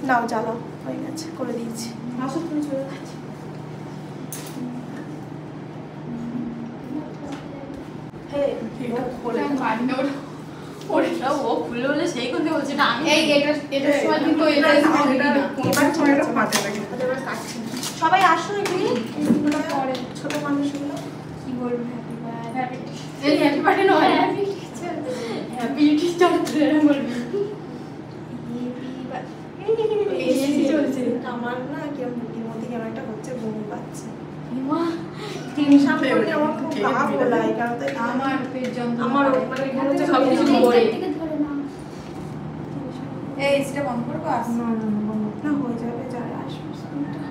নাও জ্বালাও হয়ে গেছে করে দিয়েছি আসো তুমি চলে গেছে সবাই আসো এখানে ছোট মানুষগুলো কি বলবো হ্যাপি বার্থডে নয় হ্যাপি টিচার বলবি চলছে আমার না কেমন বুকের মধ্যে কেমন একটা হচ্ছে বমি পাচ্ছে টেনশন করলে আমার খুব খারাপ লাগে কারণ তো আমার পেট যন্ত্রণা আমার মানে এখানে হচ্ছে সব কিছু পড়ে এই এটা বন্ধ করব আর না না না হয়ে যাবে যারা আসবে শুনটা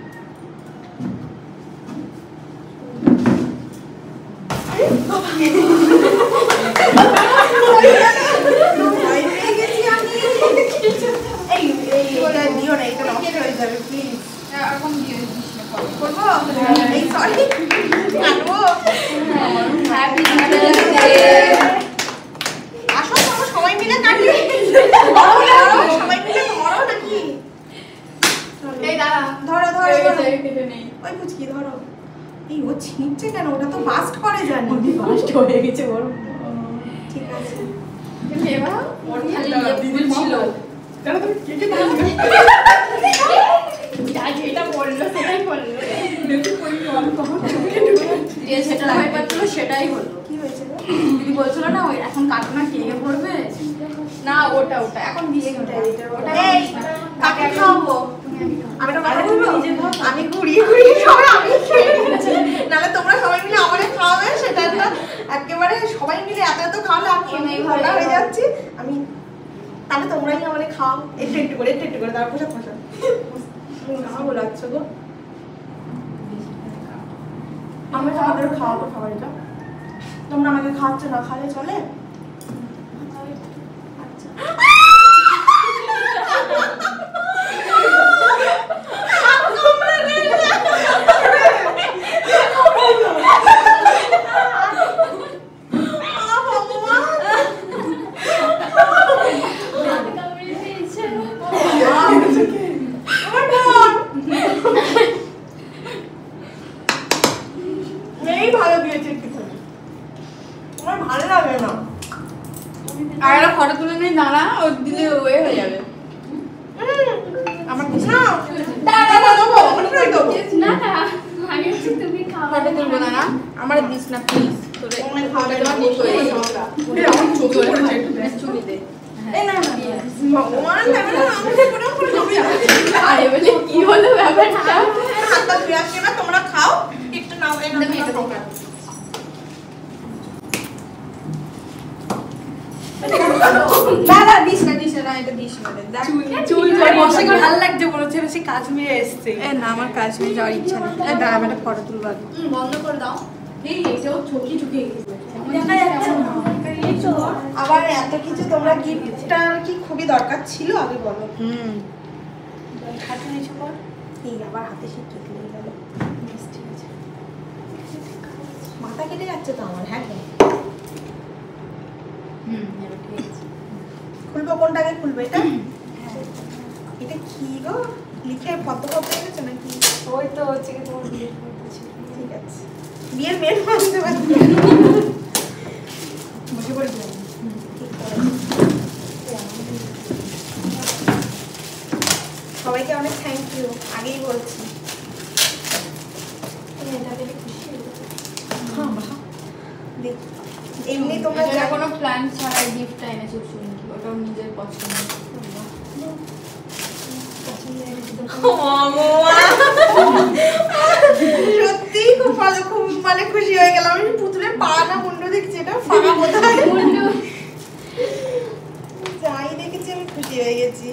আরে বাবা বলে দিও না এটা নষ্ট হয়ে যাবে প্লিজ এখন দিও করব এই সরি কাটবো হ্যাপি বার্থডে আসো আমরা সবাই মিলে কাটি সবাই মিলে ধরো নাকি এই দাঁড়া ধরো ধরো কেটে নেই ওই পুচকি ধরো এই ও ছিঁচছে কেন ওটা তো বাস্ট করে জানি বাস্ট হয়ে গেছে ওর ঠিক আছে এবার ওর খালি দিদির ছিল কেন তুমি কেটে দাও যেটা বললো সেটাই বললো দেখি কই অন কখন যে সেটা ভয় পাচ্ছিল সেটাই হলো কি হয়েছিল দিদি বলছিল না ওই এখন কাটনা কেকে পড়বে না ওটা ওটা এখন দিয়ে ওটা এই কাকে খাবো আমি তো কথা বলবো আমি ঘুরিয়ে ঘুরিয়ে সবাই আমি নালে তোমরা সবাই মিলে আমারে খাওয়াবে সেটা একটা একেবারে সবাই মিলে এত এত খাওয়ালে আমি এমনি ঘোলা হয়ে যাচ্ছি আমি তাহলে তোমরাই আমারে খাও একটু একটু করে তারপর পোশাক পোশাক না বলাচ্ছ গো আমরা তোমাদের খাওয়াবো সবাইটা তোমরা আমাকে খাওয়াচ্ছ না খালে চলে আচ্ছা ফটো তুলে নিয়ে দাঁড়া ও দিলে ওয়ে হয়ে যাবে আমার কিছু না আগে তুমি খাও ফটো তুলবো না আমার দিস না প্লিজ তোরে খাওয়াটা তোমার ঠিক হয়ে গেছে আমার চোখ ধরে চুলি দে এই না ভগবান ক্যামেরা আমাকে পুরো পুরো ছবি আরে বলে কি হলো ব্যাপারটা হাতটা ধুয়ে আসছে না তোমরা খাও একটু নাও এই না এটা দাও দাদা দিস না এটা দিস না দেখ চুল ধরে বসে কি ভালো লাগছে বড় ছেলে সে কাশ্মীরে এসেছে এ না আমার কাশ্মীর যাওয়ার ইচ্ছা নেই এই দাঁড়া একটা ফটো তুলবা বন্ধ করে দাও এই এটাও চোখে চোখে দেখা যাচ্ছে না আবার এত কিছু তোমরা গিফটটা কি খুবই দরকার ছিল আগে বলো হাতে নিচে কর এই আবার হাতে সে কেটে নিয়ে গেল ঠিক আছে মাথা কেটে যাচ্ছে তো আমার হ্যাঁ খুলবো কোনটাকে খুলবো এটা এটা কি গো লিখে ফটো কপি এনেছো নাকি ওই তো হচ্ছে কি তোমার বিয়ের করতেছি ঠিক আছে বিয়ের মেয়ে মানতে পারছি বসে পড়ে সবাইকে অনেক থ্যাংক ইউ আগেই বলছি এটা দেখে খুশি হ্যাঁ দেখ এমনি তোমরা যা কোনো প্ল্যান ছাড়া গিফটটা এনেছো শুনি ওটাও নিজের পছন্দ সত্যি খুব ভালো খুব মানে খুশি হয়ে গেলাম আমি পুতুলের পা না মুন্ডু দেখছি এটা ফাঁকা কোথায় মুন্ডু যাই দেখেছি আমি খুশি হয়ে গেছি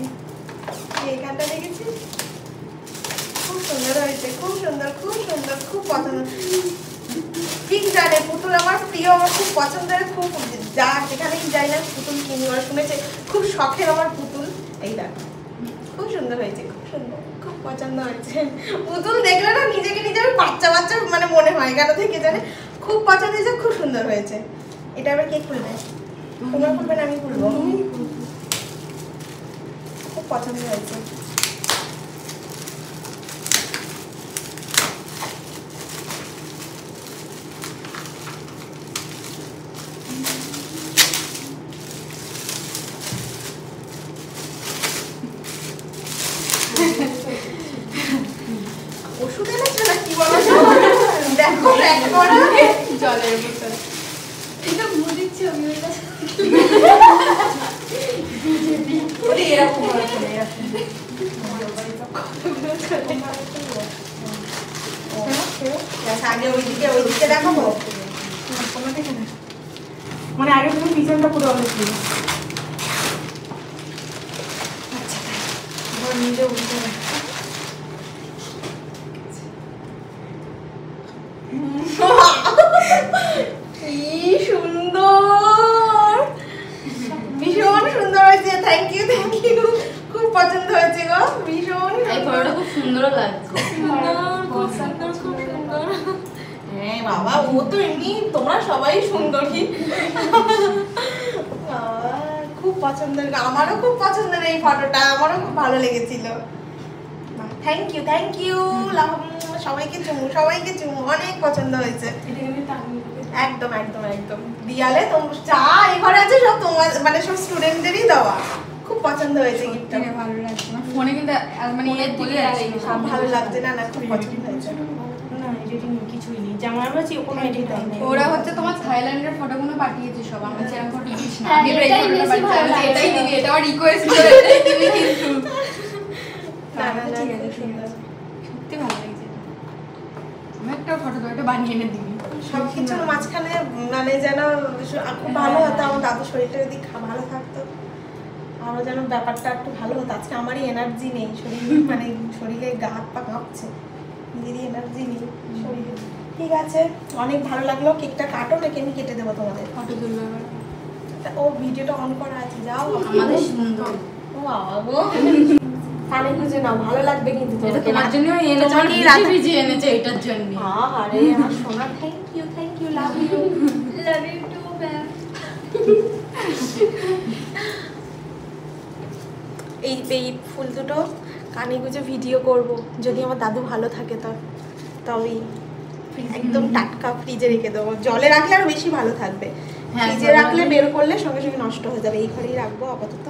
এইখানটা দেখেছি খুব সুন্দর হয়েছে খুব সুন্দর খুব পছন্দ ঠিক জানে পুতুল আমার প্রিয় আমার খুব পছন্দের খুব যা যেখানেই যাই না পুতুল কিনি ওরা শুনেছে খুব শখের আমার পুতুল এই দেখো খুব সুন্দর হয়েছে খুব সুন্দর খুব পছন্দ হয়েছে পুতুল দেখলে না নিজেকে নিজের বাচ্চা বাচ্চা মানে মনে হয় কেন থেকে জানে খুব পছন্দ হয়েছে খুব সুন্দর হয়েছে এটা আবার কে খুলবে তোমরা খুলবে না আমি খুলবো খুব পছন্দ হয়েছে জলের বোতল এটা বুঝিচ্ছি আমি ওটা এরকম আগে ওইদিকে দেখাবো মানে আগে তুমি পিছনটা পুরো অনেক নিজে উঠতে কি সুন্দর ভীষণ সুন্দর হয়েছে থ্যাংক ইউ খুব পছন্দ হয়েছে গো ভীষণ এই ফটোটা খুব সুন্দর লাগছে খুব সুন্দর হ্যাঁ বাবা ও তো এমনি তোমরা সবাই সুন্দরী খুব পছন্দের আমারও খুব পছন্দের এই ফটোটা আমারও খুব ভালো লেগেছিল থ্যাংক ইউ সবাইকে চুমু অনেক পছন্দ হয়েছে একদম দিয়ালে তোমরা যা এই ঘরে আছে সব তোমার মানে সব স্টুডেন্টদেরই দেওয়া খুব পছন্দ হয়েছে গিফটটা ভালো লাগছে আমার ফোনে কিন্তু মানে এর দিকে সব ভালো লাগছে না খুব পছন্দ হয়েছে কিছুই নেই জামার বাছি কোনো এডিট নেই ওরা হচ্ছে তোমার থাইল্যান্ডের ফটোগুলো পাঠিয়েছে সব আমার চেয়ে ফটো দিস না হ্যাঁ, এবার এই এটাই ফটোটা বেশি ভালো পাঠিয়েছে এটাই লাগছে। দিবি এটা আমার রিকোয়েস্ট করে এটাই দিবি কিন্তু ঠিক আছে সুন্দর সত্যি ভালো লাগছে আমি একটা ফটো তো এটা বানিয়ে এনে দিবি সব কিছুর মাঝখানে মানে যেন খুব ভালো হতো আমার দাদুর শরীরটা যদি ভালো থাকতো আরো যেন ব্যাপারটা একটু ভালো হতো আজকে আমারই এনার্জি নেই শরীর মানে শরীরে গা হাত পা কাঁপছে নিজেরই এনার্জি নেই শরীরে ঠিক আছে অনেক ভালো লাগলো কেকটা কাটো নাকি আমি কেটে দেবো তোমাদের ফটো তুলবে ও ভিডিওটা অন করা আছে যাও আমাদের সুন্দর ও বাবা গো কানে খুঁজে নাও ভালো লাগবে কিন্তু এটা তোমার জন্য এনেছে আমার তোমাকে ভিজে ভিজে এনেছে এটার জন্য আরে আমার সোনা thank you love you love you too ma'am এই ফুল দুটো কানে গুঁজে ভিডিও করব যদি আমার দাদু ভালো থাকে তবেই একদম টাটকা ফ্রিজে রেখে দেবো জলে রাখলে আরো বেশি ভালো থাকবে হ্যাঁ, ফ্রিজে জলে রাখলে রাখলে- বের করলে সঙ্গে সঙ্গে নষ্ট হয়ে যাবে এই ঘরেই রাখবো আপাতত